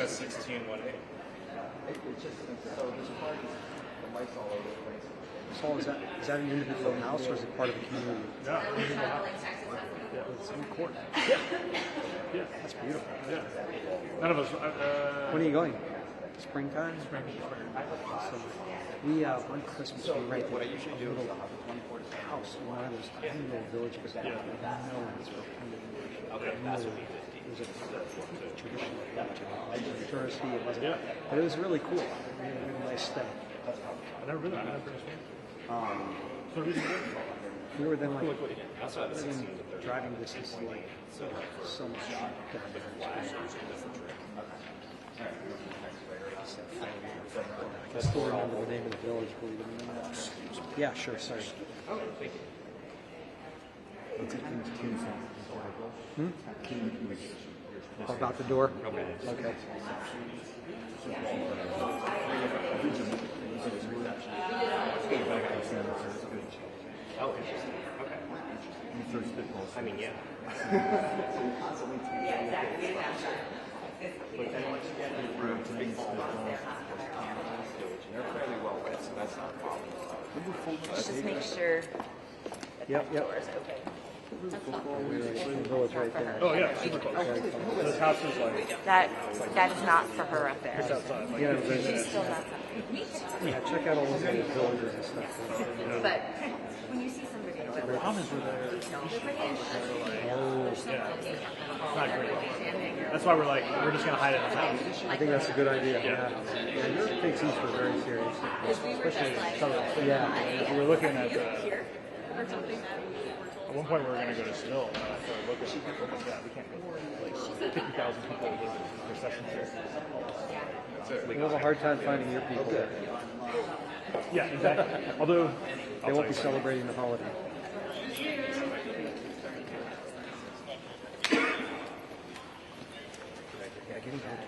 has 1618. It's just so this party, the lights all over the place. So is that an individual house or is it part of a community? No, individual house. It's in court. Yeah, That's beautiful. yeah. None of us. When are you going? Springtime? Spring. So we on Christmas we rented a little house in one of those tiny little villages. No one's it was a traditional village. Touristy, it wasn't. But it was really cool. Really nice stay. I've never been there. I've never been there. We were then like within driving distance to like so much down there. I still remember the name of the village, believe it or not. Yeah, sure, sorry. About the door? Okay. Oh, interesting. Okay. I mean, yeah. Yeah, exactly. But then once you get into the room, big balls, they're fairly well lit, so that's not a problem. Let's just make sure Yep. the door is open. We're in the village right there. Oh yeah, super close. This house is like That is not for her up there. it's outside. Like, Yeah, She's still not. yeah, check out all those little villages and stuff. But when you see somebody with the Bahamas were there. Oh, Not great. That's why we're just gonna hide it in the house. I think that's a good idea. Yeah, your takes these for very serious. Especially color. Yeah. We were looking at. At one point, we were going to go to Seville, and I started looking. Yeah, we can't go. Like 50,000 people live in recession here. We have a hard time finding your people there. Yeah, exactly. Although They won't be celebrating the holiday.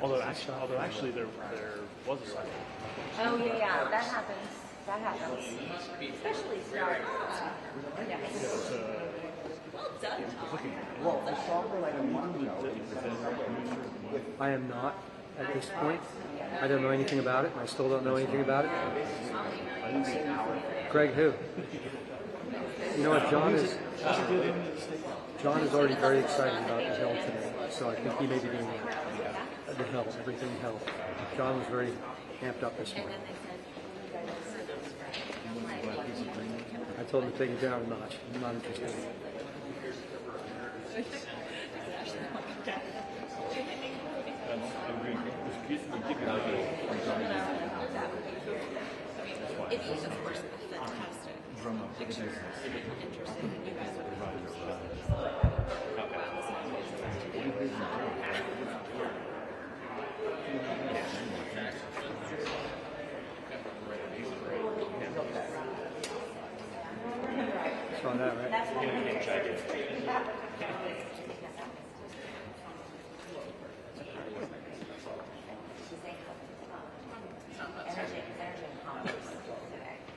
Although actually, there was a second. Oh yeah, that happens. That happens. Especially start. I am not at this point. I don't know anything about it. I still don't know anything about it. Greg, who? You know what? John is already very excited about the hill today, so I think he may be doing that. The hill, everything hill. John was very amped up this morning. I told him to take it down a notch. I'm not interested. It is, of course, fantastic pictures. Interesting. You guys would Saw that, right?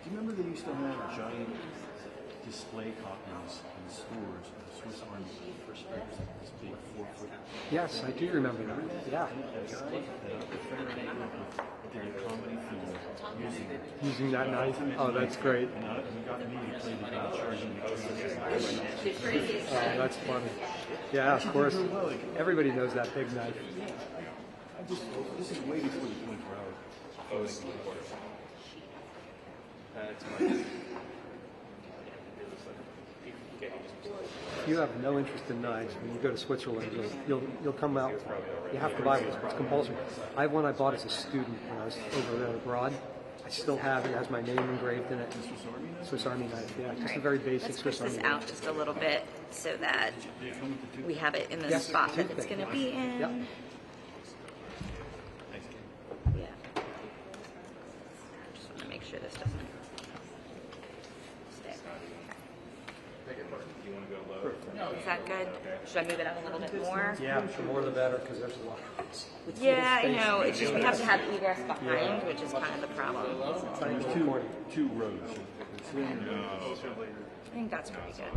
Do you remember they used to have giant display copies in the stores of the Swiss Army perspectives, this big 4-foot? Yes, I do remember that. Yeah. Using that knife? Oh, that's great. Oh, that's funny. Yeah, of course. Everybody knows that big knife. This is way before the 24 hours. If you have no interest in knives, when you go to Switzerland, you'll come out. You have to buy one. It's compulsory. I have one I bought as a student when I was over there abroad. I still have it. It has my name engraved in it. Swiss Army knife. Yeah, just a very basic Let's Swiss push Army this knife. out just a little bit so that we have it in the spot that it's going to be in. Yep. Yeah. Just want to make sure this doesn't stay. Is that good? Should I move it up a little bit more? Yeah, the more the better, because there's a lot. Yeah, I know. It's just we have to have egress behind, which is kind of the problem. There's two rows. I think that's pretty good.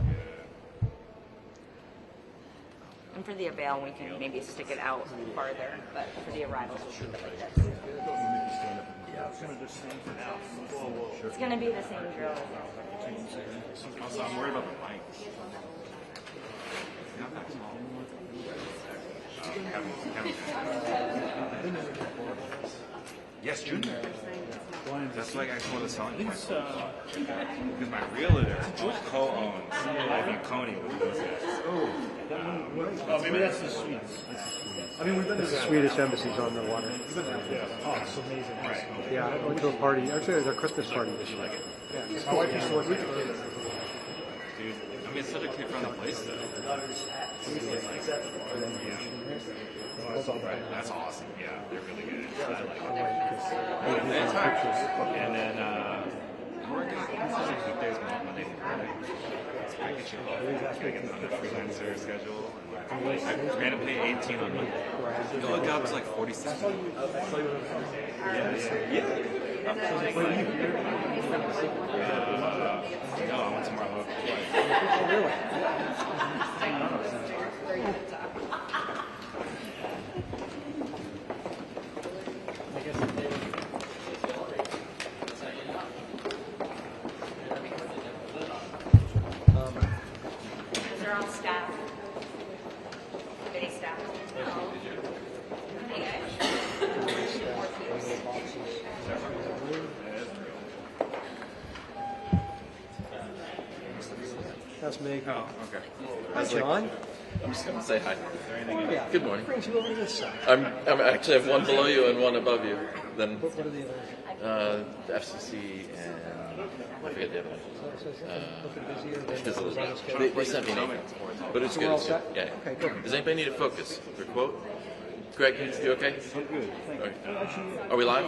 And for the avail, we can maybe stick it out farther, but for the arrivals, we'll keep it like this. Yeah, it's gonna just stand for now. Whoa, whoa. It's going to be the same drill. Also, I'm worried about the mics. Not that small. Yes, Junior. That's like I told the selling point. Because my realtor co-owns Ivy Coney with those guys. Oh, maybe that's the Swedes. I mean, we've been to The Swedish embassy's on the water. Oh, it's amazing. Right. Yeah, I went to a party. Actually, it was a Christmas party this year. My wife used to work with Dude, I mean, it's such a kid-friendly place, though. That's awesome. Yeah, they're really good. I like it. And then, we're working on weekdays, Monday through Friday. So I get you on the freelancer schedule. We're going to pay 18 on Monday. You look up, it's like 46. No, I went to Marlowe twice. They're on staff. Committee staff. Hey guys. That's me. Oh, okay. Hi, John. I'm just going to say hi. Yeah. Good morning. Brings you over to this side. I'm actually have one below you and one above you. Then What are the others? the FCC and I forget the other one. Looking busier. They sent me an email, but it's So good. we're all It's set? good. Yeah. Okay, good. Does anybody need a focus for quote? Greg, you okay? I'm good. Thank you. All right. Are we live?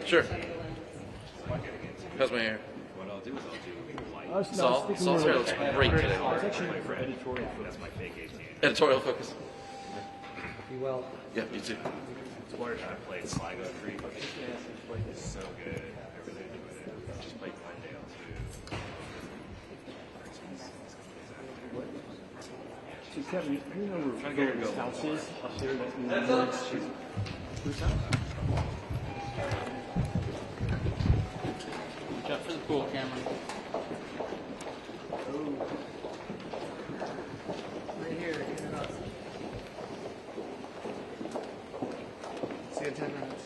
Sure. How's my hair? What I'll do is I was Saul's hair looks great today. I was actually for editorial for that's my fake 18. Editorial focus. Be well. Yeah, you too. It's one time I played Sligo 3. It's so good. I really enjoyed it. Just played Glendale too. So Kevin, you know where Trying to get her Phil's to go. house is up there? That in the woods? Whose house? Watch out for the pool camera. Right here, get it up. See you in 10 minutes.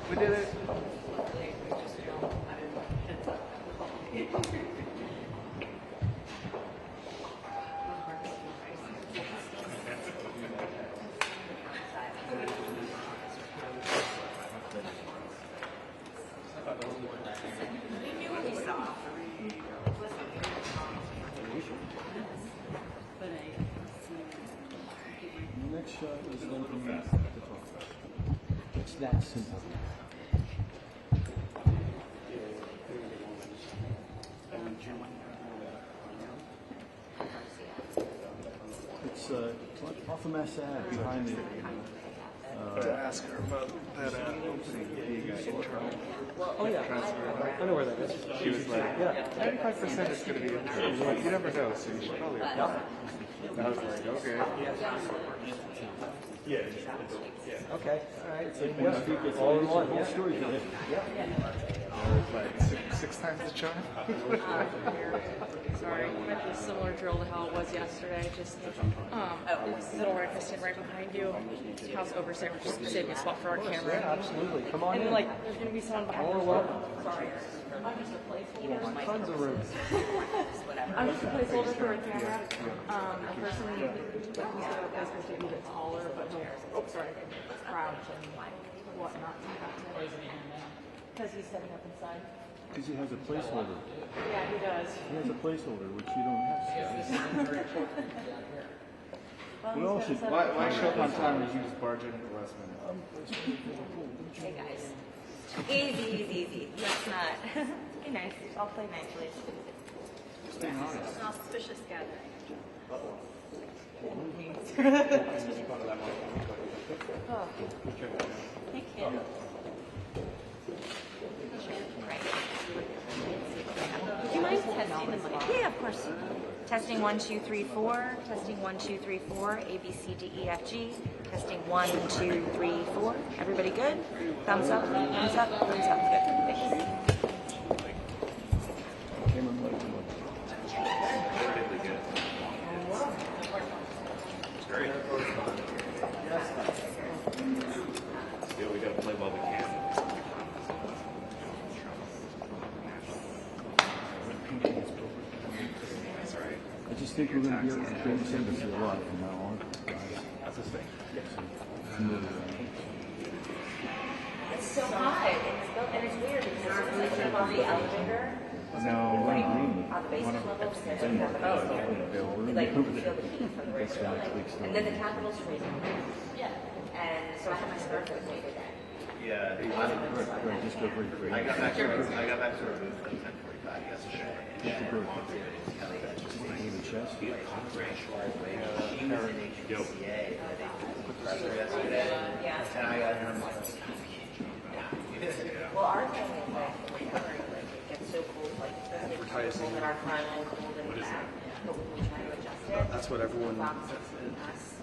We did it. The next shot is then from the It's that simple. It's off of Mass Ave behind the. ask her about that opening being internal. Oh, yeah. I know where that is. She was like, Yeah. 95% is going to be internal. Like, you never know, so you should probably apply. I was like, okay. Yeah. Okay. All right. So, yeah. All in one. Yeah. Story today. Like six times the charm. Sorry, it might be a similar drill to how it was yesterday. Just little red Christian right behind you. House overseer, just save me a spot for our Yeah, camera. absolutely. Come on And in. then, like, there's gonna be someone behind More you. welcome. Sorry, I'm just a placeholder. Tons of room. I'm just a placeholder for a camera. A person like who's gonna place supposed to be a bit taller, but he'll crouch and whatnot. Because he's setting up inside. Because he has a placeholder. Yeah, he does. He has a placeholder, which you don't have. We all should. Why show up on time and you just barge in at the last minute? Hey guys. Easy. Let's not. Be nice. I'll play nicely. Auspicious gathering. Thank you. Yeah, of course. Testing 1, 2, 3, 4. Testing 1, 2, 3, 4. A, B, C, D, E, F, G. Testing 1, 2, 3, 4. Everybody good? Thumbs up, thumbs up, thumbs up. Good. Thanks. Great. Yeah, we gotta play while we can. That's right. I just think we're going to be able to create this embassy a lot from now on. That's this thing. It's so high in this building, and it's weird because as soon as I turn off the elevator, No, we're in green. on the basement level, there's a Denmark, Capitol. we're Like, you in can feel the heat from the roof of the building. And then the Capitol's freezing. And so I had my scarf with me today. Yeah, Right, just go very green. I got back to our booth at 10:45 yesterday. Just the bird. Just the game of chess. She was in HCA. Yesterday. Yeah. And I got her. Well, our thing is like, it gets so cold, like, it's cold in our front and cold in the back. But when we try to adjust it, That's what everyone, us,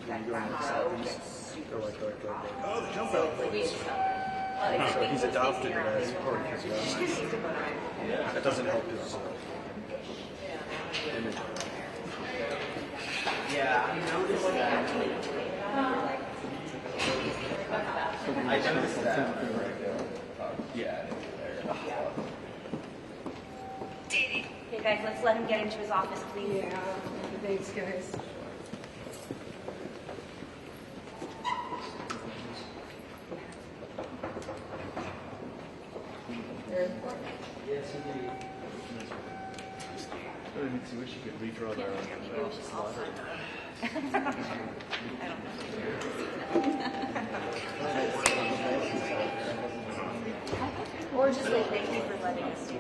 when you go in the southeast, go like, Oh, the jump out. like, we just, so he's adopted it as part of his life. That doesn't help his image. Yeah, I noticed that. I noticed that. Yeah. Okay, guys, let's let him get into his office, please. Yeah, thanks, guys. I wish you could redraw their Or just say thank you for letting us do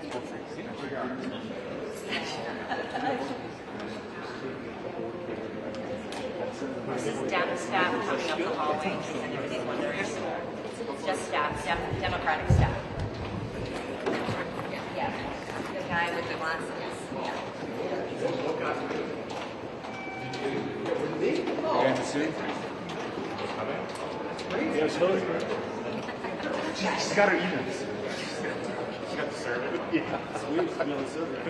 This is down staff coming up the hallway, in case anybody's wondering. It's just staff, Democratic staff. Yeah, the guy with the glasses. Yeah. You're in the suit? Yeah, she's got her emails. She got the server. Yeah. Sweet. Email the server.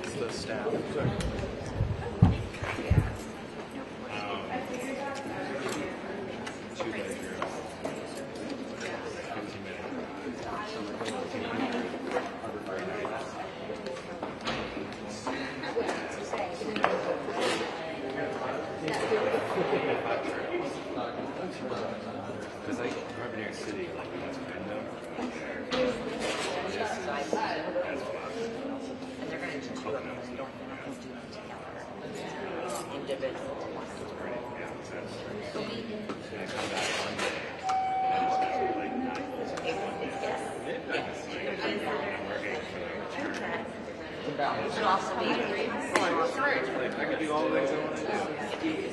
It's the staff. Because like Harvard, New York City, like that's window. And they're going to do two of them. You don't have to do them together. Individual. It should also be I could do all the things I want to do.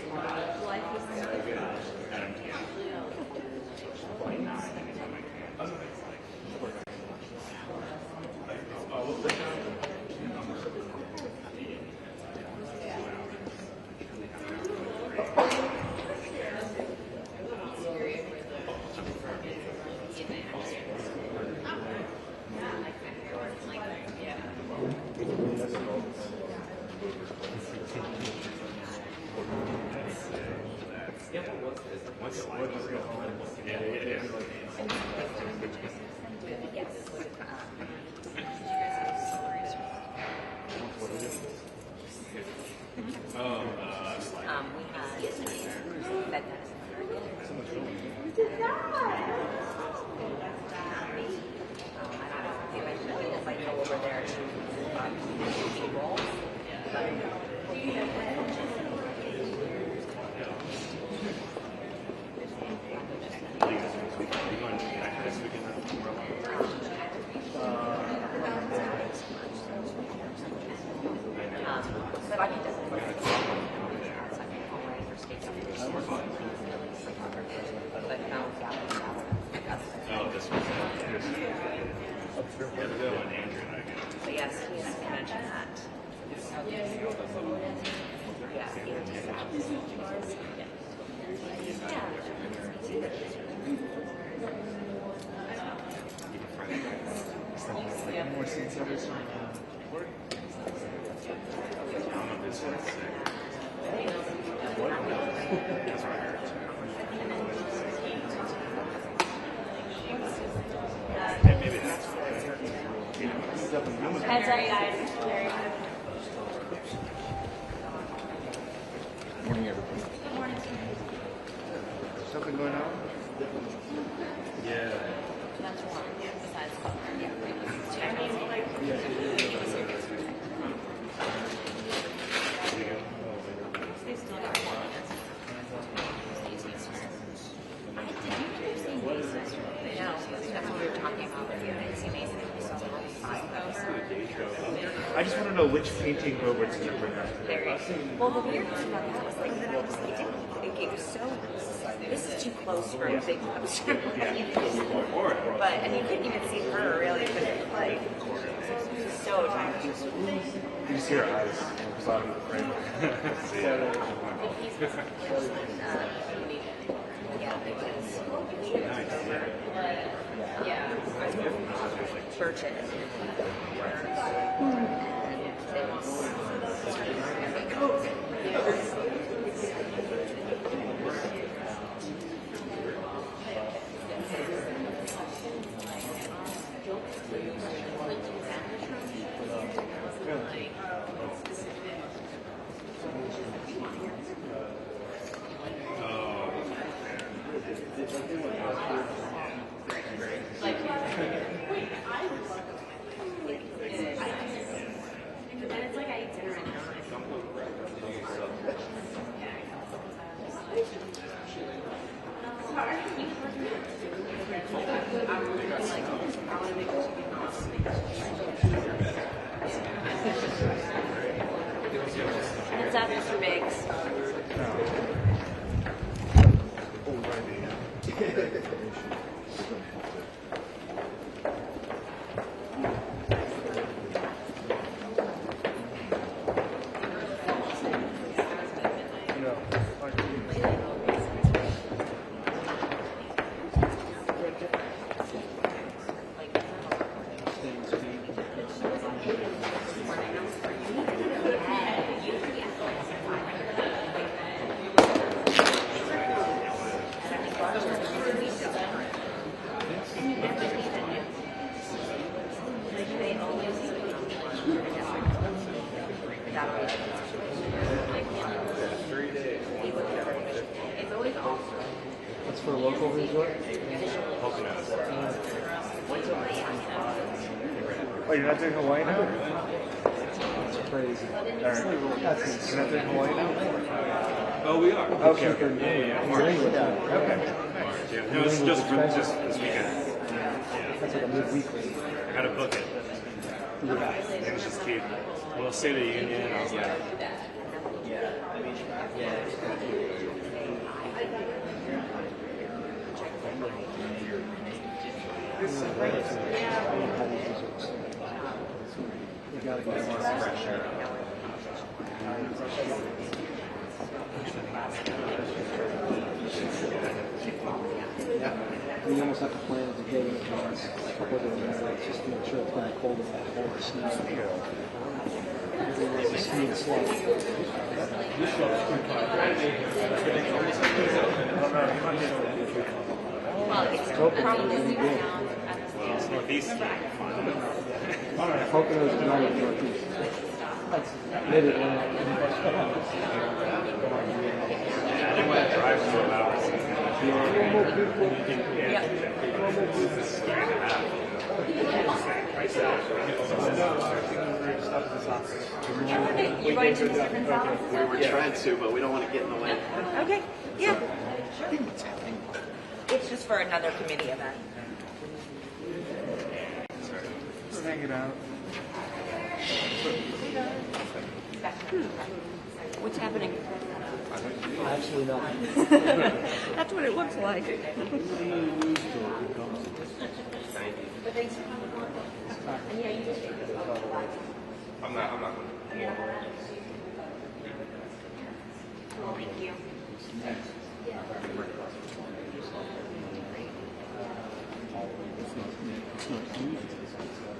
Epstein centers from work. I don't know if this one's sick. That's what I heard. Yeah, maybe that's what I heard. Heads up, guys. Morning, everybody. Something going on? Yeah. That's one. Besides, they still got one. No, that's what we were talking about. It's amazing. I just want to know which painting Robert's going to bring up. Well, the weird thing about that was like that I was like, it was so. This is too close for a big poster. But and you couldn't even see her really because it like so tiny. You see her eyes at the bottom of the frame. Yeah, because yeah, Burchett. What's up, Mr. Biggs? That's for a local resort? Oh, you're not doing Hawaii now? That's crazy. That's you're not doing Hawaii now? Oh, we are. Okay, okay. Okay. Yeah. No, it's just this weekend. That's like a midweek. I gotta book it. It was just keep. Well, State of the Union. I was like, You gotta get more fresh air. You almost have to plan it to get in advance. Just to make sure it's going to be cold enough or snow. Everything is a smooth slope. Well, it's probably good. well, it's northeast. Poconos is not in the northeast. That's mid-Atlantic. I think when I drive for 12 hours. You're going to the different house? We're trying to, but we don't want to get in the way. Okay, yeah. It's just for another committee event. Just hang it out. What's happening? Actually not. That's what it looks like. I'm not going Thank you. It's not easy.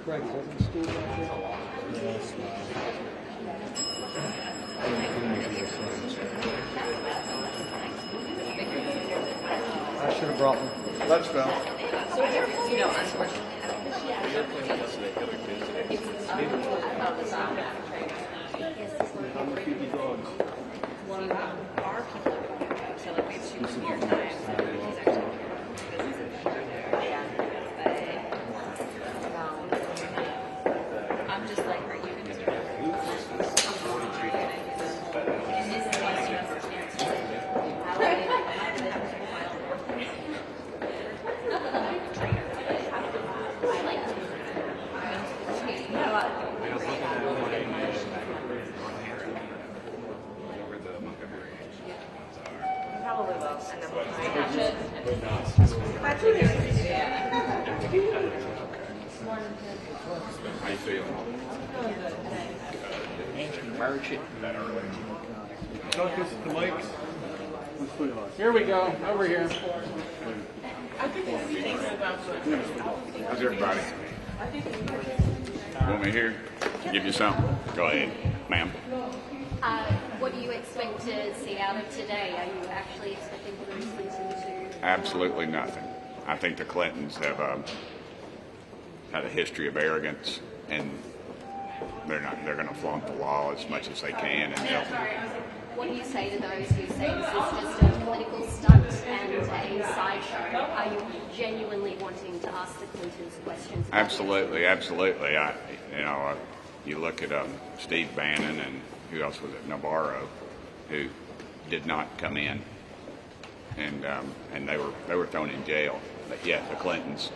Greg, is that the stool back there? I should have brought one. Let's go. You know, unfortunately. I'm just like, are you going to I was looking at one on Harry, where the Montgomery ones are. probably will, and then we'll catch it. How you feeling? March it. Focus the mics. Here we go. Over here. How's everybody? Want me here? Give you something? Go ahead, ma'am. What do you expect to see out of today? Are you actually expecting Hillary Clinton to... Absolutely nothing. I think the Clintons have had a history of arrogance, and they're going to flaunt the law as much as they can, and they'll. What do you say to those who say this is just a political stunt and a sideshow? Are you genuinely wanting to ask the Clintons questions? Absolutely, absolutely. You look at Steve Bannon and who else was it, Navarro, who did not come in, and they were thrown in jail. But yet the Clintons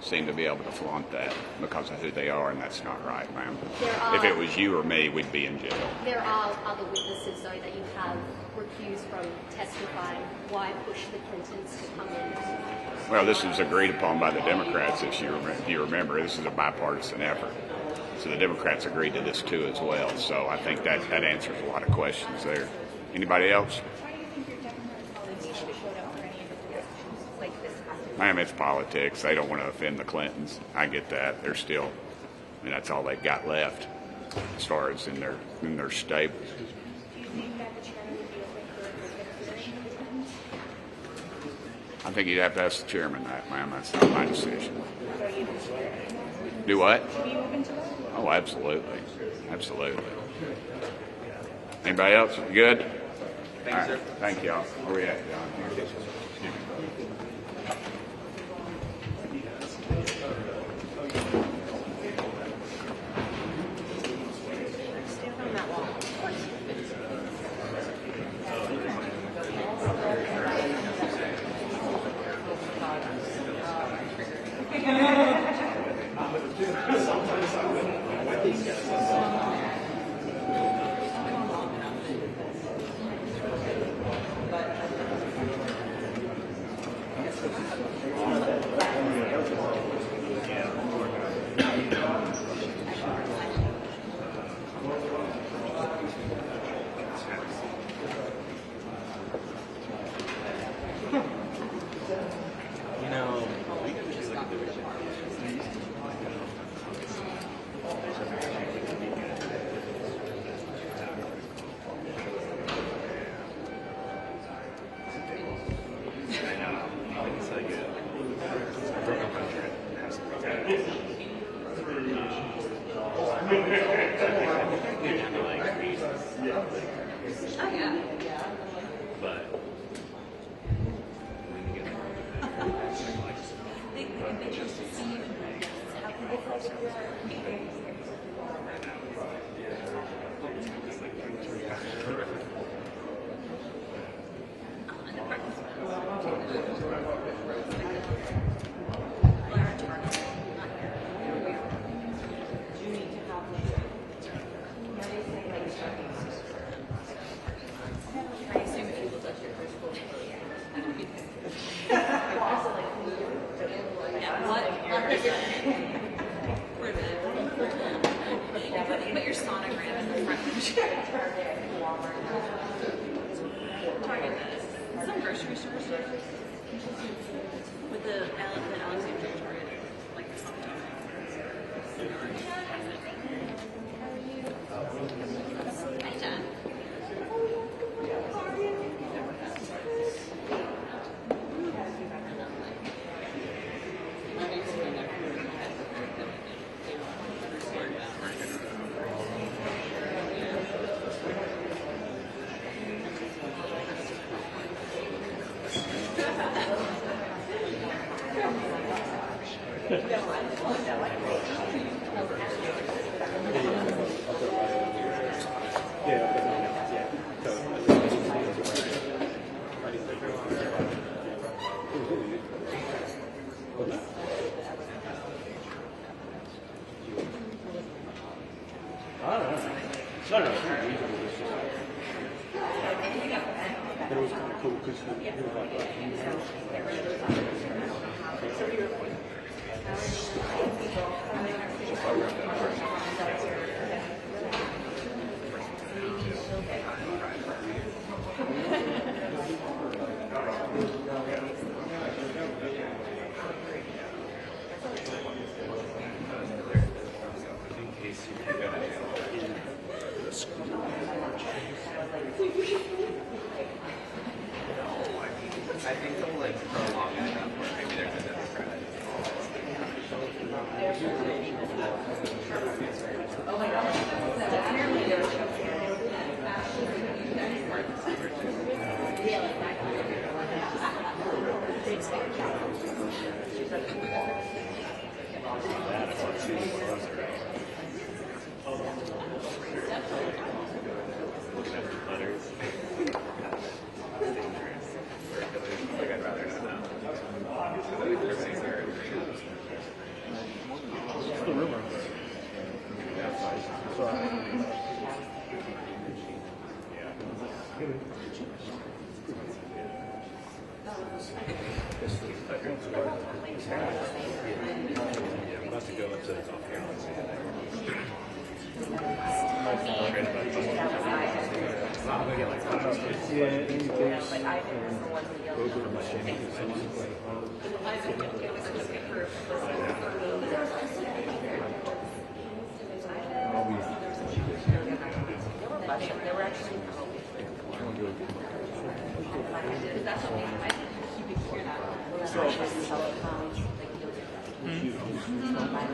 seem to be able to flaunt that because of who they are, and that's not right, ma'am. If it was you or me, we'd be in jail. There are other witnesses, though, that you have recused from testifying. Why push the Clintons to come in? Well, this was agreed upon by the Democrats, if you remember. This is a bipartisan effort. So the Democrats agreed to this too as well. So I think that answers a lot of questions there. Anybody else? Ma'am, it's politics. They don't want to offend the Clintons. I get that. They're still, that's all they've got left as far as in their stables. I think you'd have to ask the chairman that, ma'am. That's not my decision. Do what? Oh, absolutely. Absolutely. Anybody else? You good? Thank you, sir. Thank y'all. Where we at, John? Put your sonogram in the front of the chair. Target this. Some grocery stores with the Alexandria Target, like the sonogram. But it was kind of cool because he was like, I think they'll like prolong it enough where maybe there's a Democrat. Looking at the letters. Like I'd rather not know. Everything's very what's the rumor? I'm about to go into the coffee house. They were actually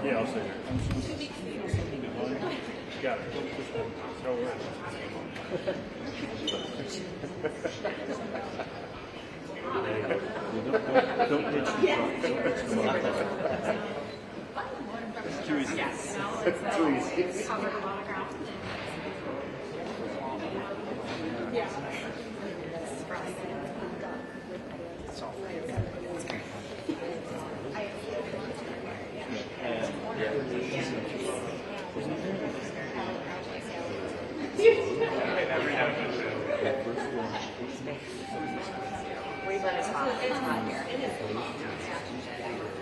Yeah, I'll say that. Got it. No worries. Don't pitch the It's too easy. It's too easy. Rayburn is hot. It's hot here.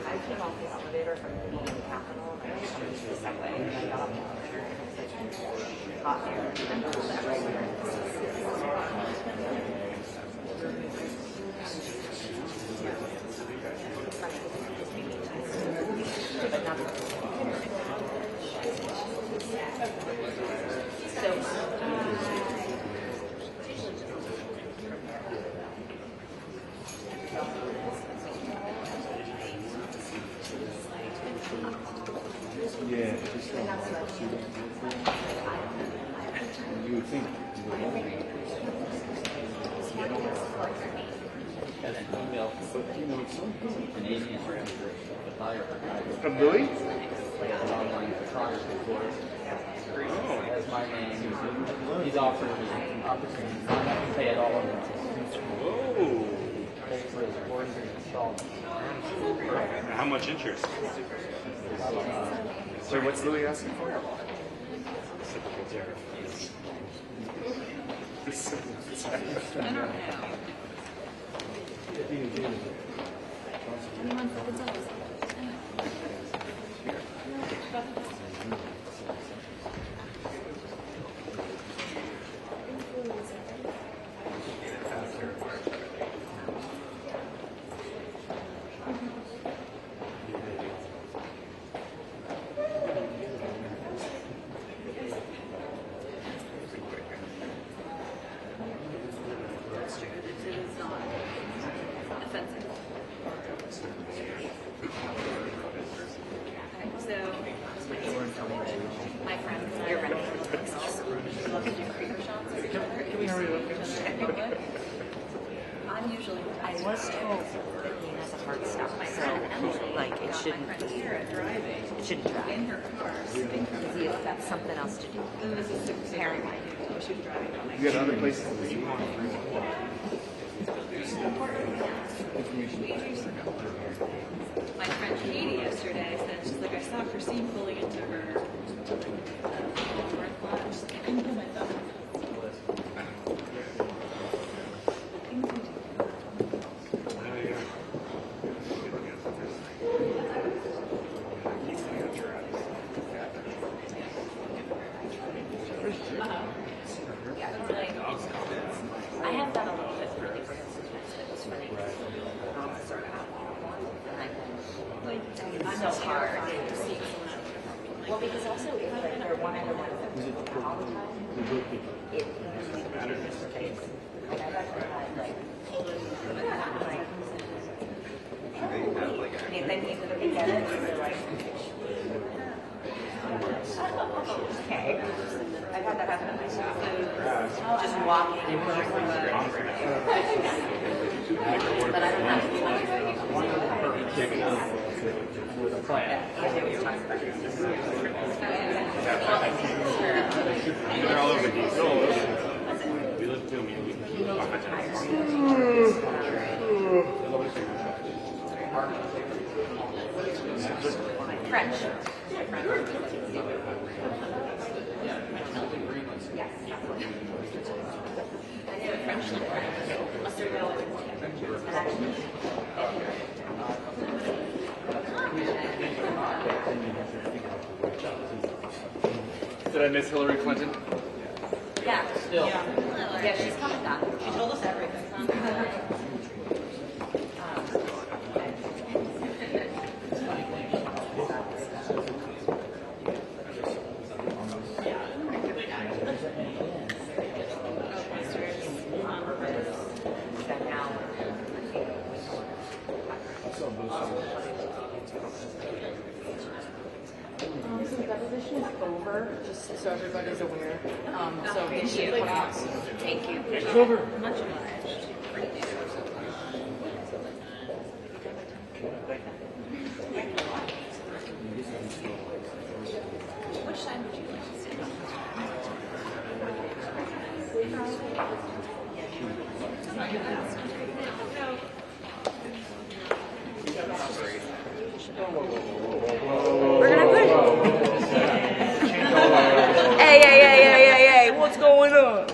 I came off the elevator from the Capitol and I used the subway and I got off the elevator and it was such hot air. I'm cold at Rayburn. But not yeah, just like you would think you would want but you know, it's something Canadian From Louis? Like an online photography course. That's my name. He's offered me an opportunity to pay it all over. Whoa. How much interest? So what's Louis asking for? Typical tariff. my friends, your friends, love to do creeper shots. Can we hurry up? I'm usually, I was told that Nina's a hard stop, so Like it shouldn't drive. That's something else to do. Apparently. You got other places to be. My friend Katie yesterday said, she's like, I saw Christine pulling into her work lunch. I couldn't put my thumb on it. I have done a little bit for different instances. It was funny. It's so hard to see. Well, because also if like they're one and one all the time, it really matters the case. Like I've actually had like and then you get it, you're like okay. I've had that happen to myself. Just walking and but I don't have with a plan. They're all over the geese. We live to me. French. Did I miss Hillary Clinton? Yeah. Still. Yeah, she's coming back. She told us everything. So the deposition is over, just so everybody's aware. So we should put out. Thank you. It's over. Much obliged. Which side would you like to sit We're gonna put. Hey! What's going on?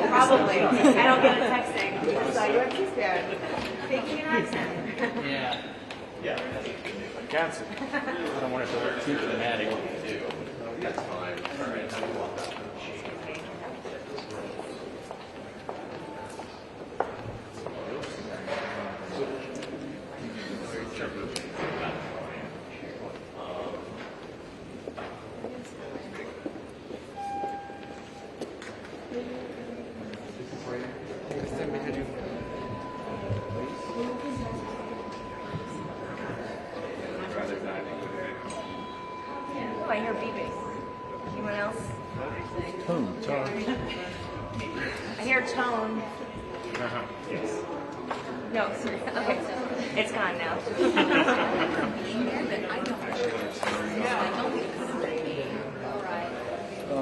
Probably. I don't get a texting. So you have teaspoon. Faking an accent. Yeah. Cancer. I don't want it to look too dramatic. That's fine. All right. Oh, I hear beeping. Anyone else? Tone. I hear tone. Yes. No, sorry. Okay. It's gone now.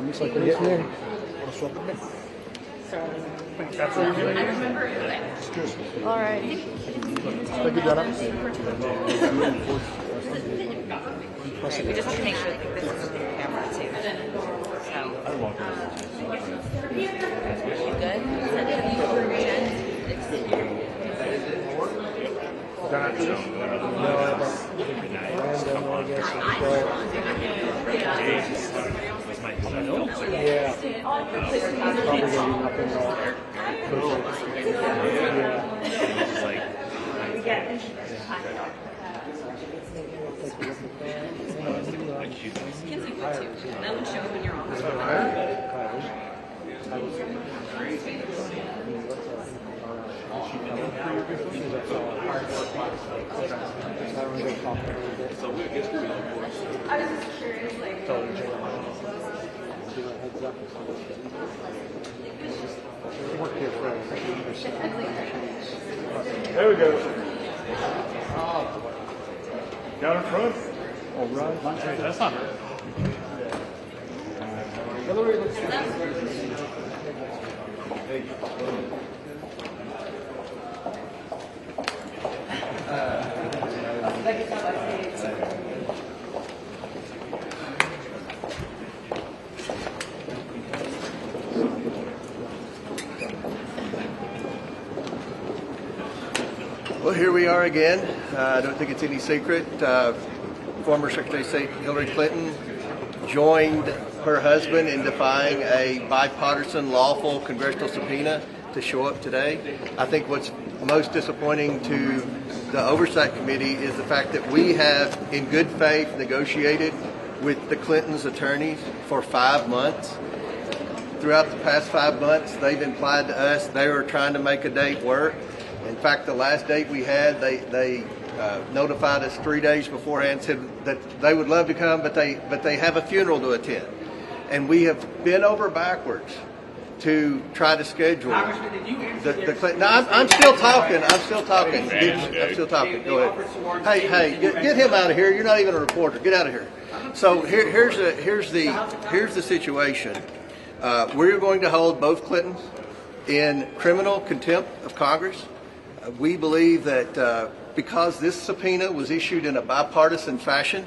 Looks like we're getting there. That's what you're doing? I remember it. All right. We just have to make sure that this is on the camera too. So. You good? Done after this? Yeah. Probably going to be nothing Kids are good too. That would show when you're on. I was just curious, like. There we go. Down in front. Oh, right. Hey, that's not her. Hillary looks Well, here we are again. I don't think it's any secret. Former Secretary of State Hillary Clinton joined her husband in defying a bipartisan lawful congressional subpoena to show up today. I think what's most disappointing to the Oversight Committee is the fact that we have, in good faith, negotiated with the Clintons' attorneys for 5 months. Throughout the past 5 months, they've implied to us they were trying to make a date work. In fact, the last date we had, they notified us 3 days beforehand, said that they would love to come, but they have a funeral to attend. And we have bent over backwards to try to schedule the Clinton. No, I'm still talking. I'm still talking. I'm still talking. Go ahead. Hey, get him out of here. You're not even a reporter. Get out of here. So here's the situation. We're going to hold both Clintons in criminal contempt of Congress. We believe that because this subpoena was issued in a bipartisan fashion,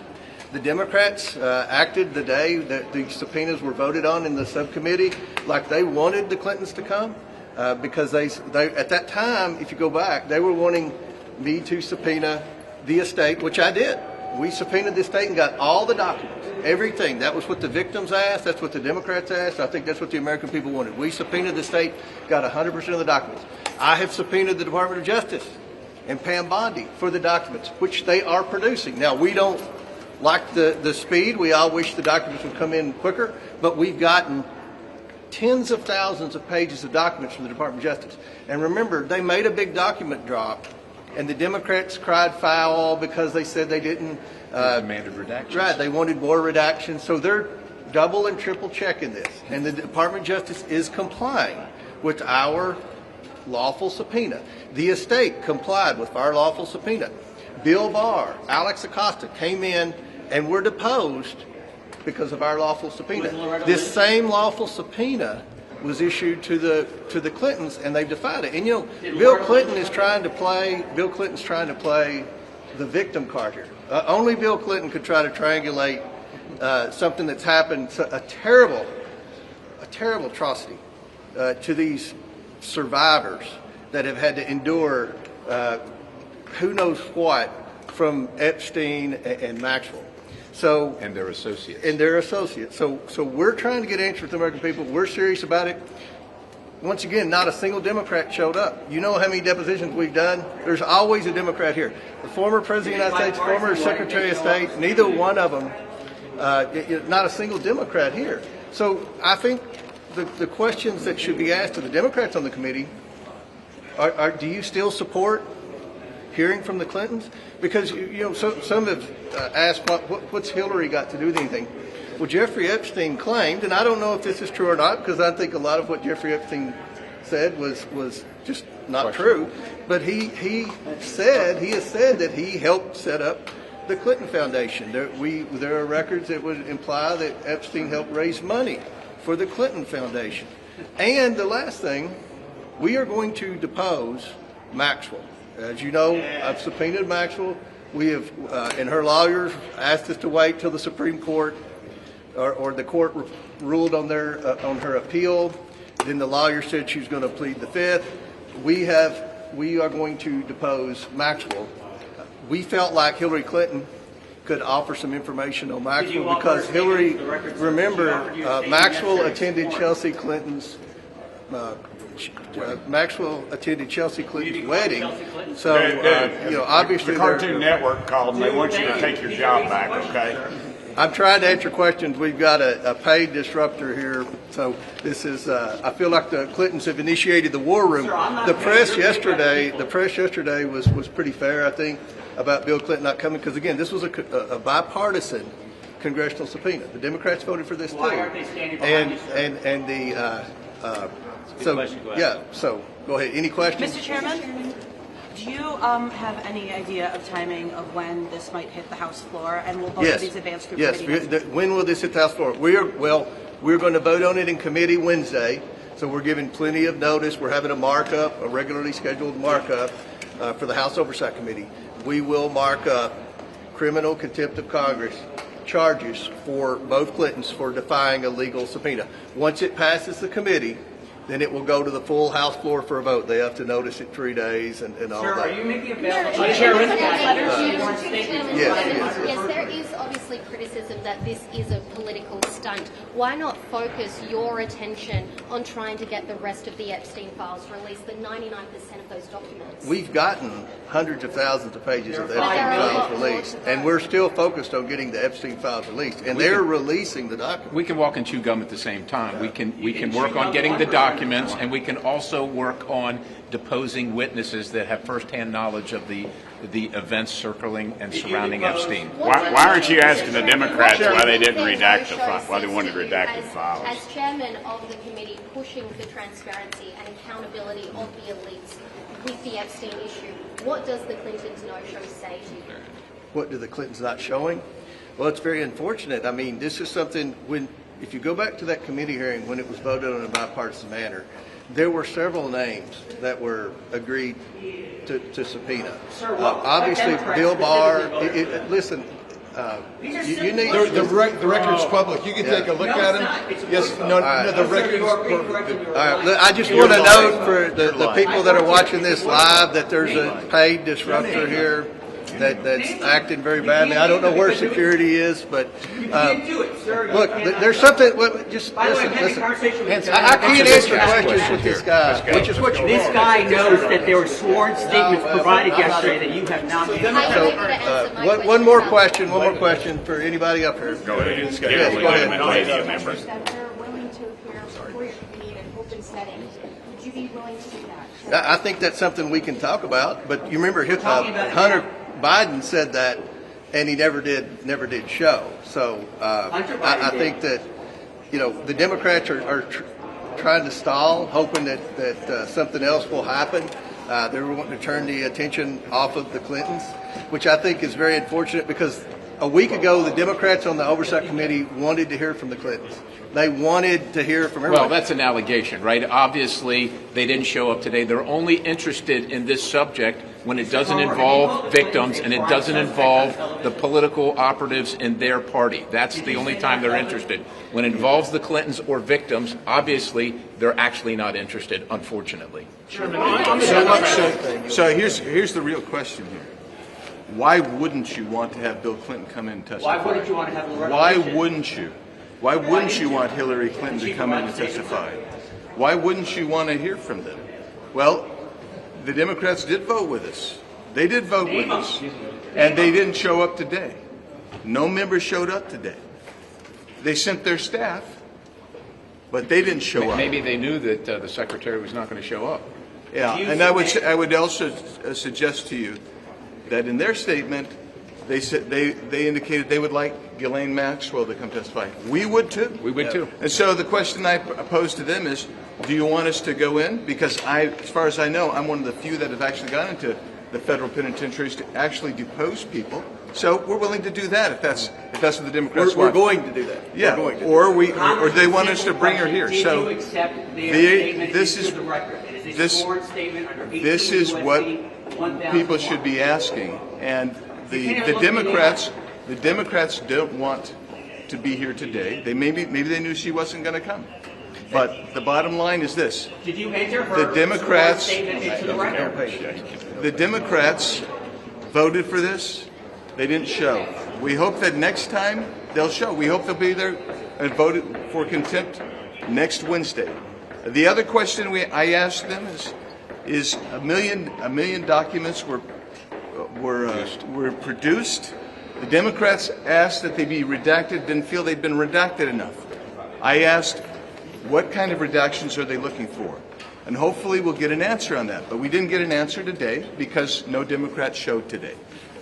the Democrats acted the day that the subpoenas were voted on in the subcommittee like they wanted the Clintons to come because they at that time, if you go back, they were wanting me to subpoena the estate, which I did. We subpoenaed the estate and got all the documents, everything. That was what the victims asked. That's what the Democrats asked. I think that's what the American people wanted. We subpoenaed the estate, got 100% of the documents. I have subpoenaed the Department of Justice and Pam Bondi for the documents, which they are producing. Now, we don't like the speed. We all wish the documents would come in quicker, but we've gotten tens of thousands of pages of documents from the Department of Justice. And remember, they made a big document drop, and the Democrats cried foul because they said they didn't. Demanded redactions. Right, they wanted more redactions. So they're double and triple checking this. And the Department of Justice is complying with our lawful subpoena. The estate complied with our lawful subpoena. Bill Barr, Alex Acosta came in and were deposed because of our lawful subpoena. This same lawful subpoena was issued to the Clintons, and they've defied it. And you know, Bill Clinton's trying to play the victim card here. Only Bill Clinton could try to triangulate something that's happened, a terrible atrocity to these survivors that have had to endure who knows what from Epstein and Maxwell. So and their associates. So we're trying to get answers to the American people. We're serious about it. Once again, not a single Democrat showed up. You know how many depositions we've done? There's always a Democrat here. The former President of the United States, former Secretary of State, neither one of them, not a single Democrat here. So I think the questions that should be asked to the Democrats on the committee are do you still support hearing from the Clintons? Because some have asked what's Hillary got to do with anything. Well, Jeffrey Epstein claimed, and I don't know if this is true or not, because I think a lot of what Jeffrey Epstein said was just not true. But he has said that he helped set up the Clinton Foundation. There are records that would imply that Epstein helped raise money for the Clinton Foundation. And the last thing, we are going to depose Maxwell. As you know, I've subpoenaed Maxwell. We have, and her lawyers asked us to wait till the Supreme Court or the court ruled on her appeal. Then the lawyer said she was going to plead the fifth. We are going to depose Maxwell. We felt like Hillary Clinton could offer some information on Maxwell because Hillary, remember, Maxwell attended Chelsea Clinton's wedding. So, obviously, the Cartoon Network called and they want you to take your job back. Okay. I'm trying to answer questions. We've got a paid disruptor here, so this is. I feel like the Clintons have initiated the war room. The press yesterday was pretty fair, I think, about Bill Clinton not coming because again, this was a bipartisan congressional subpoena. The Democrats voted for this too, and the So, yeah, so go ahead. Any questions? Mr. Chairman, do you have any idea of timing of when this might hit the House floor, and will both of these advanced group committee meetings? When will this hit the House floor? We're going to vote on it in committee Wednesday, so we're giving plenty of notice. We're having a markup, a regularly scheduled markup for the House Oversight Committee. We will mark up criminal contempt of Congress charges for both Clintons for defying a legal subpoena. Once it passes the committee, then it will go to the full House floor for a vote. They have to notice it 3 days and all Sir, that. are you making available Yes, there is obviously criticism that this is a political stunt. Why not focus your attention on trying to get the rest of the Epstein files released, the 99% of those documents? We've gotten hundreds of thousands of pages of the Epstein files released, and we're still focused on getting the Epstein files released, and they're releasing the documents. We can walk and chew gum at the same time. We can work on getting the documents, and we can also work on deposing witnesses that have firsthand knowledge of the events circling and surrounding Epstein. Why aren't you asking the Democrats why they didn't redact the file, why they wanted redacted files? As chairman of the committee pushing for transparency and accountability of the elites with the Epstein issue, what does the Clintons no-show say to you? What do the Clintons not showing? Well, it's very unfortunate. I mean, this is something if you go back to that committee hearing when it was voted on in a bipartisan manner, there were several names that were agreed to subpoena. Obviously, Bill Barr. Listen, you need the record's public. You can take a look at them. Yes, the record's public. All right, I just want to note for the people that are watching this live that there's a paid disruptor here that's acting very badly. I don't know where security is, but look, there's something. Just listen. I can't answer questions with this guy, which is what you want. This guy knows that there were sworn statements provided yesterday that you have not made. One more question for anybody up here. Go ahead. Yes, go ahead. Members that they're willing to appear before your committee in an open setting. Would you be willing to do that? I think that's something we can talk about. But you remember Hunter Biden said that, and he never did show. So I think that the Democrats are trying to stall, hoping that something else will happen. They're wanting to turn the attention off of the Clintons, which I think is very unfortunate because a week ago the Democrats on the Oversight Committee wanted to hear from the Clintons. They wanted to hear from everybody. Well, that's an allegation, right? Obviously, they didn't show up today. They're only interested in this subject when it doesn't involve victims and it doesn't involve the political operatives in their party. That's the only time they're interested. When it involves the Clintons or victims, obviously, they're actually not interested, unfortunately. So here's the real question here. Why wouldn't you want to have Bill Clinton come in and testify? Why wouldn't you want to have a Why wouldn't you? Why wouldn't you want Hillary Clinton to come in and testify? Why wouldn't you want to hear from them? Well, the Democrats did vote with us. They did vote with us. And they didn't show up today. No members showed up today. They sent their staff, but they didn't show up. Maybe they knew that the secretary was not going to show up. Yeah, and I would also suggest to you that in their statement, they said they indicated they would like Ghislaine Maxwell to come testify. We would too. We would too. And so the question I posed to them is, do you want us to go in? Because as far as I know, I'm one of the few that have actually gone into the federal penitentiaries to actually depose people. So we're willing to do that if that's what the Democrats want. We're going to do that. Yeah. Or they want us to bring her here. So this is what people should be asking, and the Democrats don't want to be here today. Maybe they knew she wasn't going to come, but the bottom line is this: Did you enter her the Democrats statement into the record? The Democrats voted for this. They didn't show. We hope that next time they'll show. We hope they'll be there and vote for contempt next Wednesday. The other question I asked them is a million documents were produced. The Democrats asked that they be redacted, didn't feel they'd been redacted enough. I asked, what kind of redactions are they looking for? And hopefully we'll get an answer on that. But we didn't get an answer today because no Democrats showed today.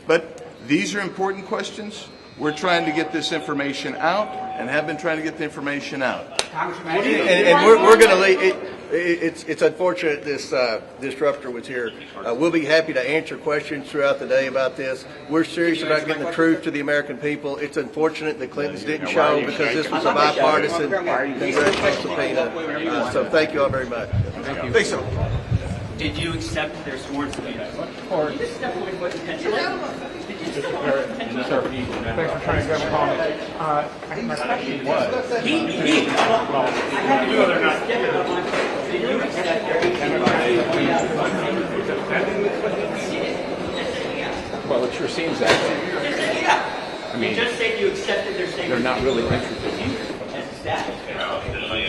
But these are important questions. We're trying to get this information out and have been trying to get the information out. And we're going to leave. It's unfortunate this disruptor was here. We'll be happy to answer questions throughout the day about this. We're serious about getting the truth to the American people. It's unfortunate the Clintons didn't show because this was a bipartisan congressional subpoena. So thank you all very much. Thank you. Thanks so. Did you accept their sworn subpoena? Thanks for trying to get him home. My question was. Did you accept their Well, it sure seems that way. I mean, you just said you accepted their statement. they're not really interested.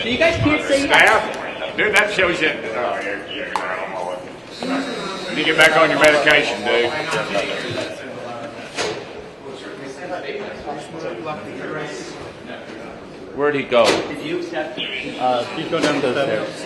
So you guys can't say Staff? Dude, that shows you. Oh, you get back on your medication, dude. Where'd he go? Did you accept? You go down the stairs.